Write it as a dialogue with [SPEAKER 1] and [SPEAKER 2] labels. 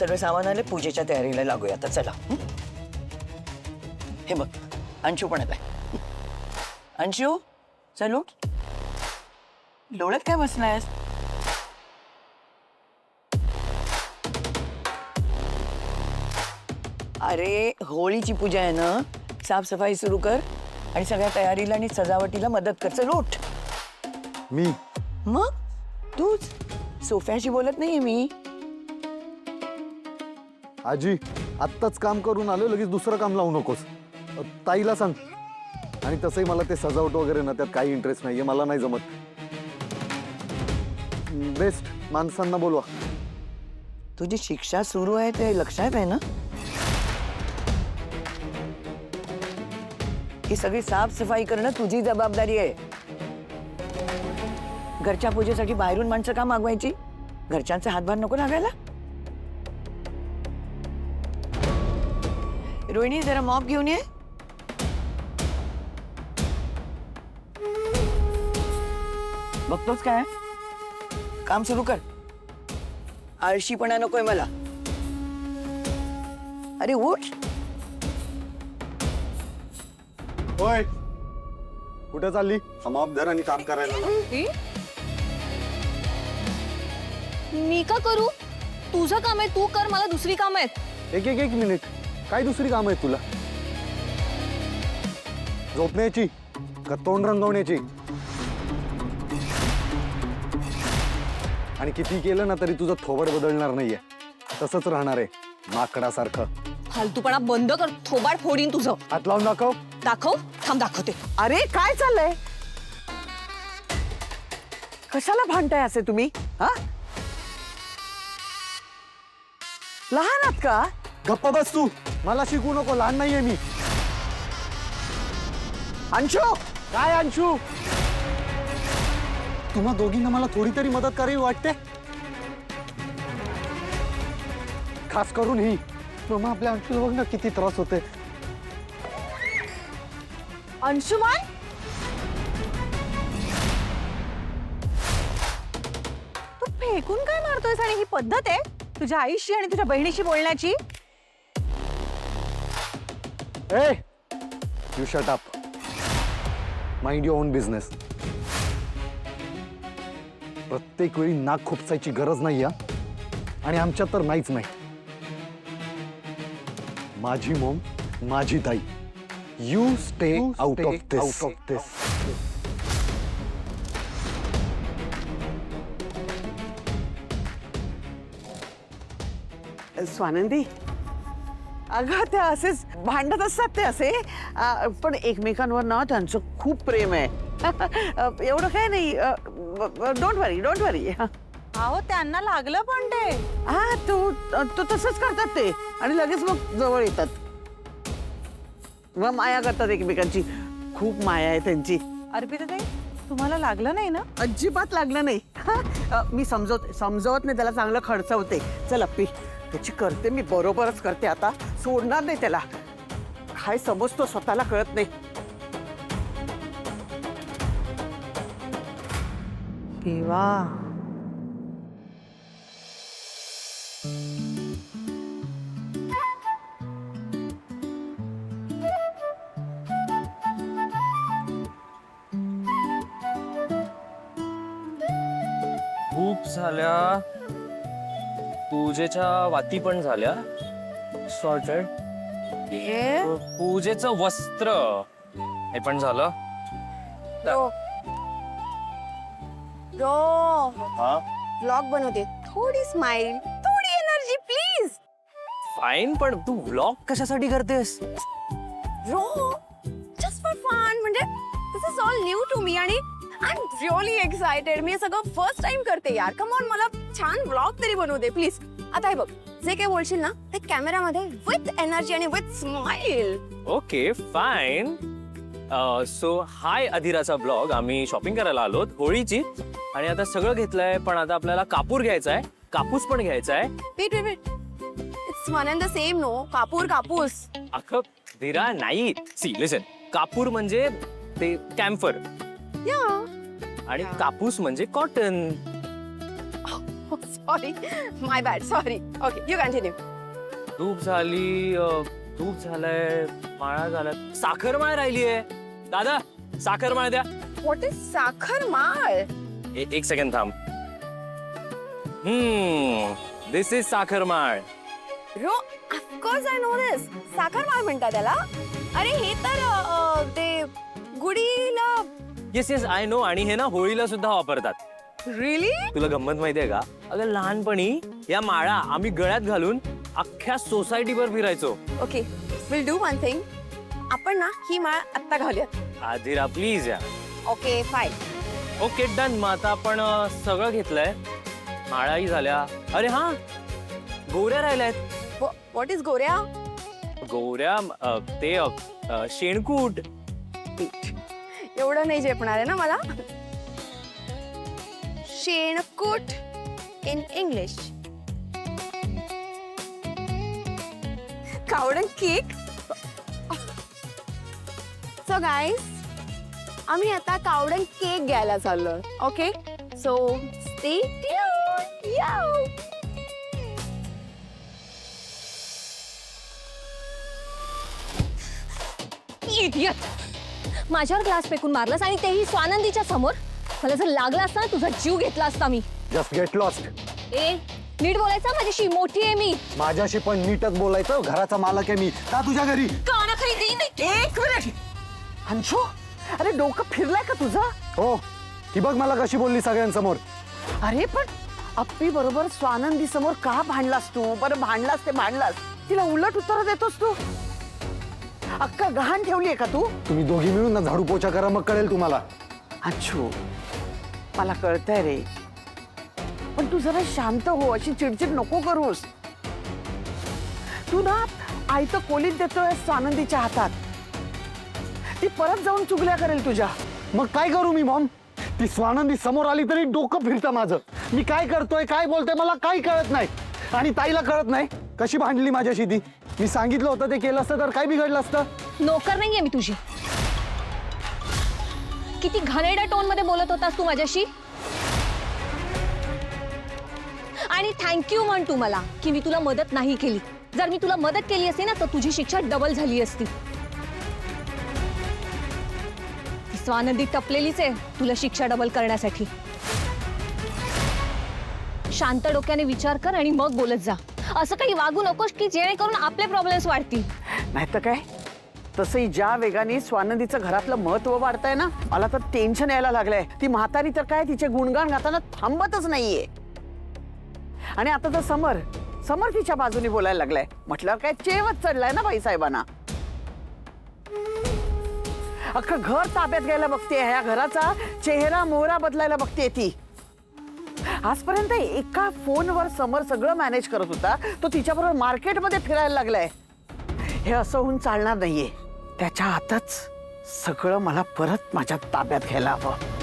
[SPEAKER 1] सगळे सामान आले, पूजेच्या तयारीला लागूया आता. चला. हे बघ, अंशू पण आलाय. अंशू, चलो. डोळ्यात काय बसलायस? अरे होळीची पूजा आहे ना, साफसफाई सुरू कर आणि सगळ्या तयारीला आणि सजावटीला मदत कर. चल उठ.
[SPEAKER 2] मी
[SPEAKER 1] मग तूच. सोफ्याशी बोलत नाहीये मी.
[SPEAKER 2] आजी आत्ताच काम करून आलो, लगेच दुसरं काम लावू नकोस. ताईला सांग. आणि तसंही मला ते सजावट वगैरे ना, त्यात काही इंटरेस्ट नाहीये, मला नाही जमत. बेस्ट माणसांना बोलवा.
[SPEAKER 1] तुझी शिक्षा सुरू आहे ते लक्षात आहे ना? ही सगळी साफसफाई करणं तुझी जबाबदारी आहे. घरच्या पूजेसाठी बाहेरून माणसं का मागवायची? घरच्यांचे हातभार नको लागायला. रोहिणी, जरा मॉप घेऊन ये. बघतोच काय, काम सुरू कर. आळशीपणा नकोय मला. अरे उठ.
[SPEAKER 2] होय, कुठे चालली? समाप्त आणि काम करायला.
[SPEAKER 3] मी का करू? तुझं काम आहे, तू कर. मला दुसरी काम आहेत.
[SPEAKER 2] एक मिनिट. काय दुसरी काम आहे तुला? झोपण्याची का तोंड रंगवण्याची? आणि किती केलं ना तरी तुझं थोबड बदलणार नाहीये, तसंच राहणार आहे माकडासारखं.
[SPEAKER 3] फालतूपणा बंद कर. थोबाड फोडीन तुझं.
[SPEAKER 2] हात लावून दाखव.
[SPEAKER 3] दाखव. थांब दाखवते.
[SPEAKER 1] अरे काय चाललंय? कशाला भांडताय असे तुम्ही? हा, लहान आहात का?
[SPEAKER 2] गप्पा बस तू. मला शिकू नको, लहान नाहीये मी.
[SPEAKER 1] अंशू,
[SPEAKER 2] काय अंशू? तुम्हा दोघींना मला थोडी तरी मदत करावी वाटते, खास करून ही. मग आपल्या अंशूला बघ ना किती त्रास होते.
[SPEAKER 3] अंशुमान, तू फेकून काय मारतोयस? आणि ही पद्धत आहे तुझ्या आईशी आणि तुझ्या बहिणीशी बोलण्याची?
[SPEAKER 2] ए, you shut up. Mind your own business. प्रत्येक वेळी नाक खुपसायची गरज नाही. आणि आमच्यात तर नाहीच नाही. माझी मॉम, माझी ताई. यू स्टे आउट ऑफ दिस.
[SPEAKER 1] स्वानंदी, अगं ते असेच भांडत असतात ते असे. पण एकमेकांवर ना त्यांचं खूप प्रेम आहे. एवढं काय नाही. डोंट वरी.
[SPEAKER 3] अहो, त्यांना लागलं पण ते.
[SPEAKER 1] हा, तो तसंच करतात ते. आणि लगेच मग जवळ येतात. मग माया करतात एकमेकांची. खूप माया आहे त्यांची.
[SPEAKER 3] अर्पिता ताई, तुम्हाला लागलं नाही ना?
[SPEAKER 1] अजिबात लागलं नाही. मी समजवत नाही त्याला, चांगलं खडचवते. चल अप्पी, त्याची करते मी, बरोबरच करते. आता सोडणार नाही त्याला. काय समजतो स्वतःला कळत नाही.
[SPEAKER 3] देवा.
[SPEAKER 4] खूप झाल्या. पूजेच्या वाती पण झाल्या. सॉर्टेड. पूजेचं वस्त्र हे पण झालं.
[SPEAKER 3] व्लॉग बनवते. थोडी स्माइल, थोडी एनर्जी प्लीज.
[SPEAKER 4] फाईन, पण तू व्लॉग कशासाठी करतेस?
[SPEAKER 3] Ro, just for fun. म्हणजे this is all new to me आणि आय एम रिअली एक्साइटेड. मी हे सगळं फर्स्ट टाइम करते यार. कम ऑन, मला छान व्लॉग तरी बनवू दे प्लीज. आता हे बघ, जे काही बोलशील ना ते कॅमेरामध्ये विथ एनर्जी आणि with smile.
[SPEAKER 4] Okay fine. So hi अधिराचा ब्लॉग. आम्ही शॉपिंग करायला आलोत होळीची. आणि आता सगळं घेतलंय, पण आता आपल्याला कापूर घ्यायचा आहे, कापूस पण घ्यायचा आहे.
[SPEAKER 3] Wait. It's one and the same no. कापूस.
[SPEAKER 4] अख्खं धीरा नाही. सी लिसन, कापूर म्हणजे ते कॅम्फर
[SPEAKER 3] या.
[SPEAKER 4] आणि कापूस म्हणजे cotton.
[SPEAKER 3] Sorry, my bad, sorry. Okay, you continue.
[SPEAKER 4] तूप झाली, तूप झालंय, माळा झालाय, साखरमाळ राहिलीये. दादा साखरमाळ द्या.
[SPEAKER 3] व्हॉट इज साखर माळ?
[SPEAKER 4] एक सेकंड थांब. दिस इज साखरमाळ.
[SPEAKER 3] Ro, of course I know this. साखर माळ म्हणतात त्याला. अरे हे तर ते गुढीला.
[SPEAKER 4] Yes yes I know. आणि हे ना होळीला सुद्धा वापरतात.
[SPEAKER 3] रिअली?
[SPEAKER 4] तुला गंमत माहितीये का? अगं लहानपणी या माळा आम्ही गळ्यात घालून अख्ख्या सोसायटीवर फिरायचो.
[SPEAKER 3] Okay, will do one thing. आपण ना ही माळ आत्ता घालूयात.
[SPEAKER 4] आधिरा प्लीज या.
[SPEAKER 3] Okay fine.
[SPEAKER 4] Okay done. मग आता आपण सगळं घेतलंय, माळाही झाल्या. अरे हा, गोऱ्या राहिल्यात.
[SPEAKER 3] व्हॉट इज गोऱ्या?
[SPEAKER 4] गोऱ्या ते शेणकूट.
[SPEAKER 3] एवढं नाही झेपणार आहे ना मला. शेणकूट in English. Cow dung cake. So guys, आम्ही आता कावडन केक घ्यायला चाललोय. Okay, so stay tuned. याओ.
[SPEAKER 5] इडियट. माझ्यावर ग्लास फेकून मारलास आणि तेही स्वानंदीच्या समोर. मला जर लागला असता ना तुझा जीव घेतला असता मी.
[SPEAKER 2] Just get lost.
[SPEAKER 5] ए, नीट बोलायचं, माझ्याशी मोठी आहे मी.
[SPEAKER 2] माझ्याशी पण नीटच बोलायचं. घराचा मालक आहे मी. का तुझ्या घरी?
[SPEAKER 5] कानाखाली देईन.
[SPEAKER 1] एक मिनिट अंशू, अरे डोकं फिरलंय का तुझं?
[SPEAKER 2] हो, ही बघ मला कशी बोलली सगळ्यांसमोर.
[SPEAKER 1] अरे पण अप्पी बरोबर स्वानंदी समोर का भांडलास तू? बरं भांडलास ते भांडलास, तिला उलट उत्तर देतोस तू. अक्का गहाण ठेवलीये का तू?
[SPEAKER 2] तुम्ही दोघी मिळून ना झाडू पोछा करा, मग कळेल तुम्हाला.
[SPEAKER 1] अंशू, मला कळतंय रे, पण तू जरा शांत हो. अशी चिडचिड नको करूस. तू ना आयतं कोलीत देतोय स्वानंदीच्या हातात. ती परत जाऊन चुगल्या करेल तुझ्या.
[SPEAKER 2] मग काय करू मी मॉम? ती स्वानंदी समोर आली तरी डोकं फिरतं माझं. मी काय करतोय काय बोलतोय मला काही कळत नाही. आणि ताईला कळत नाही. कशी भांडली माझ्याशी ती. मी सांगितलं होतं ते केलं असतं तर काय बिघडलं असतं?
[SPEAKER 5] नोकर नाहीये मी तुझी. किती घाणेरड्या टोन मध्ये बोलत होतास तू माझ्याशी. आणि थँक्यू म्हण तू मला की मी तुला मदत नाही केली. जर मी तुला मदत केली असती ना तर तुझी शिक्षा डबल झाली असती. ती स्वानंदी टपलेलीच आहे तुला शिक्षा डबल करण्यासाठी. शांत डोक्याने विचार कर आणि मग बोलत जा. असं काही वागू नकोस की जेणेकरून आपले प्रॉब्लेम्स वाढतील.
[SPEAKER 1] नाही तर काय. तसंही ज्या वेगाने स्वानंदीचं घरातलं महत्व वाढतंय ना, मला तर टेन्शन यायला लागलंय. ती म्हातारी तर काय तिचे गुणगान गाताना थांबतच नाहीये. आणि आता तर समर तिच्या बाजूने बोलायला लागलाय. म्हटलं काय चेवच चढलाय ना बाईसाहेबांना. अख्खं घर ताब्यात घ्यायला बघते. ह्या घराचा चेहरा मोहरा बदलायला बघते ती. आजपर्यंत एका फोनवर समर सगळं मॅनेज करत होता. तो तिच्याबरोबर मार्केटमध्ये फिरायला लागलाय. हे असं होऊन चालणार नाहीये. त्याच्या हातच सगळं मला परत माझ्या ताब्यात घ्यायला हवं.